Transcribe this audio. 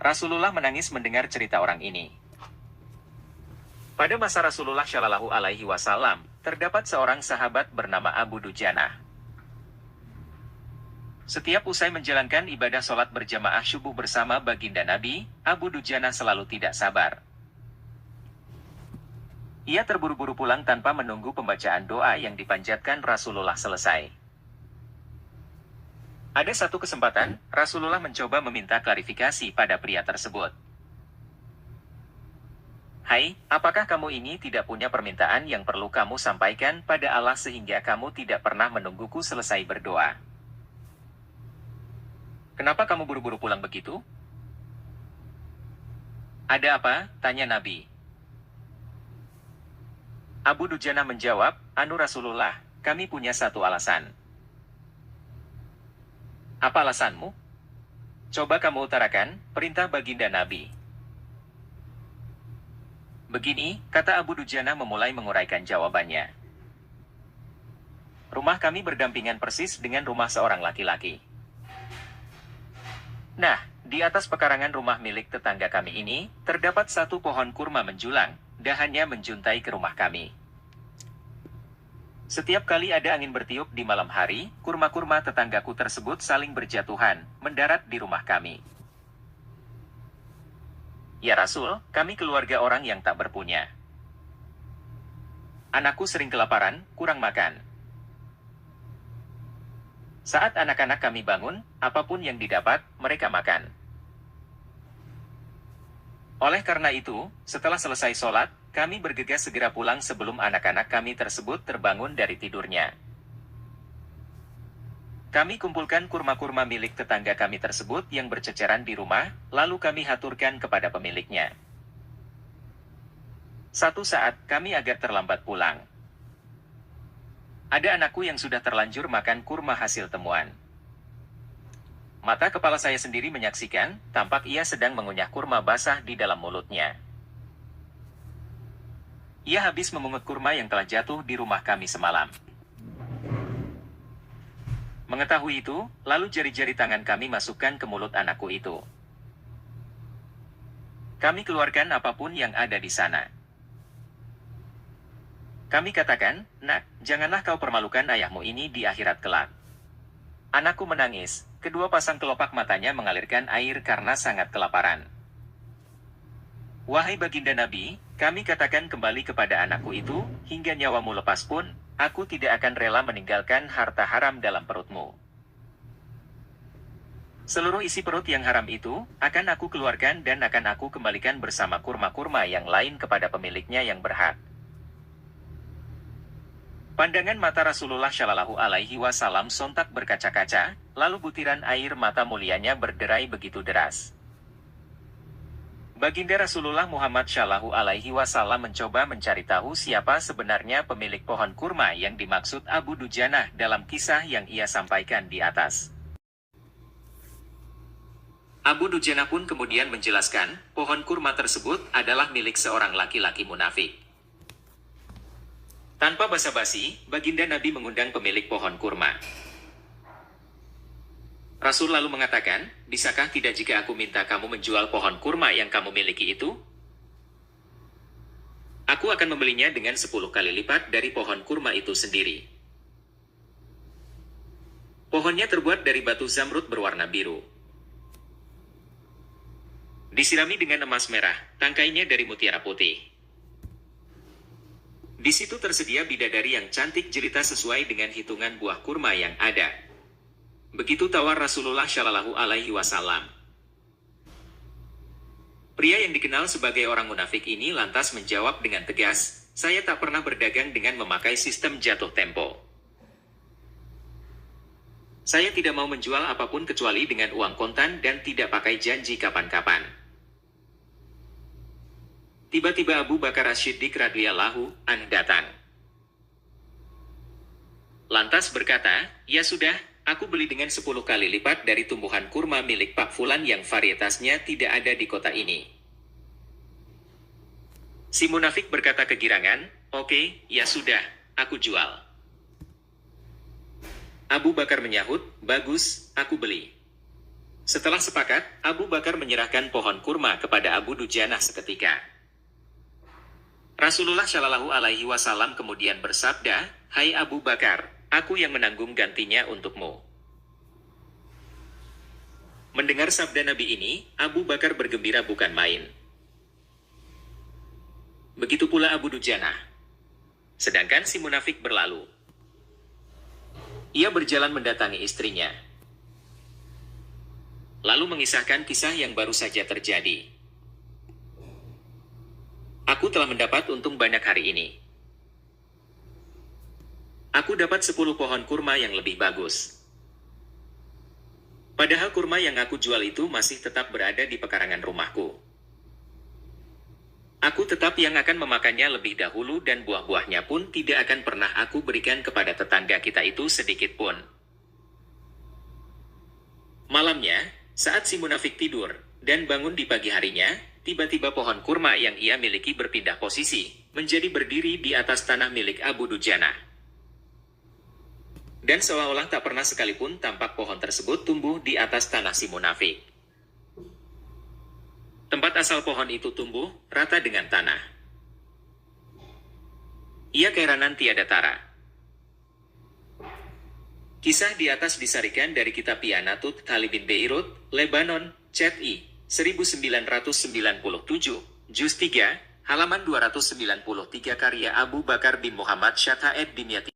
Rasulullah menangis mendengar cerita orang ini. Pada masa Rasulullah Shallallahu Alaihi Wasallam, terdapat seorang sahabat bernama Abu Dujanah. Setiap usai menjalankan ibadah sholat berjamaah subuh bersama baginda Nabi, Abu Dujanah selalu tidak sabar. Ia terburu-buru pulang tanpa menunggu pembacaan doa yang dipanjatkan Rasulullah selesai. Ada satu kesempatan, Rasulullah mencoba meminta klarifikasi pada pria tersebut. Hai, apakah kamu ini tidak punya permintaan yang perlu kamu sampaikan pada Allah sehingga kamu tidak pernah menungguku selesai berdoa? Kenapa kamu buru-buru pulang begitu? Ada apa? Tanya Nabi. Abu Dujanah menjawab, Anu Rasulullah, kami punya satu alasan. Apa alasanmu? Coba kamu utarakan, perintah baginda Nabi. Begini, kata Abu Dujanah memulai menguraikan jawabannya. Rumah kami berdampingan persis dengan rumah seorang laki-laki. Nah, di atas pekarangan rumah milik tetangga kami ini, terdapat satu pohon kurma menjulang, dahannya menjuntai ke rumah kami. Setiap kali ada angin bertiup di malam hari, kurma-kurma tetanggaku tersebut saling berjatuhan, mendarat di rumah kami. Ya Rasul, kami keluarga orang yang tak berpunya. Anakku sering kelaparan, kurang makan. Saat anak-anak kami bangun, apapun yang didapat, mereka makan. Oleh karena itu, setelah selesai sholat, kami bergegas segera pulang sebelum anak-anak kami tersebut terbangun dari tidurnya. Kami kumpulkan kurma-kurma milik tetangga kami tersebut yang berceceran di rumah, lalu kami haturkan kepada pemiliknya. Satu saat, kami agak terlambat pulang. Ada anakku yang sudah terlanjur makan kurma hasil temuan. Mata kepala saya sendiri menyaksikan, tampak ia sedang mengunyah kurma basah di dalam mulutnya. Ia habis memungut kurma yang telah jatuh di rumah kami semalam. Mengetahui itu, lalu jari-jari tangan kami masukkan ke mulut anakku itu. Kami keluarkan apapun yang ada di sana. Kami katakan, Nak, janganlah kau permalukan ayahmu ini di akhirat kelak. Anakku menangis, kedua pasang kelopak matanya mengalirkan air karena sangat kelaparan. Wahai baginda Nabi, kami katakan kembali kepada anakku itu, hingga nyawamu lepas pun, aku tidak akan rela meninggalkan harta haram dalam perutmu. Seluruh isi perut yang haram itu, akan aku keluarkan dan akan aku kembalikan bersama kurma-kurma yang lain kepada pemiliknya yang berhak. Pandangan mata Rasulullah Shallallahu Alaihi Wasallam sontak berkaca-kaca, lalu butiran air mata mulianya berderai begitu deras. Baginda Rasulullah Muhammad Shallallahu Alaihi Wasallam mencoba mencari tahu siapa sebenarnya pemilik pohon kurma yang dimaksud Abu Dujanah dalam kisah yang ia sampaikan di atas. Abu Dujanah pun kemudian menjelaskan, pohon kurma tersebut adalah milik seorang laki-laki munafik. Tanpa basa-basi, baginda Nabi mengundang pemilik pohon kurma. Rasul lalu mengatakan, bisakah tidak jika aku minta kamu menjual pohon kurma yang kamu miliki itu? Aku akan membelinya dengan 10 kali lipat dari pohon kurma itu sendiri. Pohonnya terbuat dari batu zamrud berwarna biru. Disirami dengan emas merah, tangkainya dari mutiara putih. Di situ tersedia bidadari yang cantik jelita sesuai dengan hitungan buah kurma yang ada. Begitu tawar Rasulullah Shallallahu Alaihi Wasallam. Pria yang dikenal sebagai orang munafik ini lantas menjawab dengan tegas, saya tak pernah berdagang dengan memakai sistem jatuh tempo. Saya tidak mau menjual apapun kecuali dengan uang kontan dan tidak pakai janji kapan-kapan. Tiba-tiba Abu Bakar As-Siddiq radhiyallahu anhu datang. Lantas berkata, ya sudah, aku beli dengan 10 kali lipat dari tumbuhan kurma milik Pak Fulan yang varietasnya tidak ada di kota ini. Si munafik berkata kegirangan, oke, ya sudah, aku jual. Abu Bakar menyahut, bagus, aku beli. Setelah sepakat, Abu Bakar menyerahkan pohon kurma kepada Abu Dujanah seketika. Rasulullah Shallallahu Alaihi Wasallam kemudian bersabda, "Hai Abu Bakar, aku yang menanggung gantinya untukmu." Mendengar sabda Nabi ini, Abu Bakar bergembira bukan main. Begitu pula Abu Dujanah. Sedangkan si munafik berlalu. Ia berjalan mendatangi istrinya, lalu mengisahkan kisah yang baru saja terjadi. "Aku telah mendapat untung banyak hari ini. Aku dapat 10 pohon kurma yang lebih bagus. Padahal kurma yang aku jual itu masih tetap berada di pekarangan rumahku. Aku tetap yang akan memakannya lebih dahulu dan buah-buahnya pun tidak akan pernah aku berikan kepada tetangga kita itu sedikit pun." Malamnya, saat si munafik tidur dan bangun di pagi harinya, tiba-tiba pohon kurma yang ia miliki berpindah posisi, menjadi berdiri di atas tanah milik Abu Dujanah. Dan seolah-olah tak pernah sekalipun tampak pohon tersebut tumbuh di atas tanah si munafik. Tempat asal pohon itu tumbuh rata dengan tanah. Ia keheranan tiada tara. Kisah di atas disarikan dari kitab Yanatut Talibin Beirut, Lebanon, Chat I, 1997, Juz 3, halaman 293 karya Abu Bakar bin Muhammad Syataed Dimyati.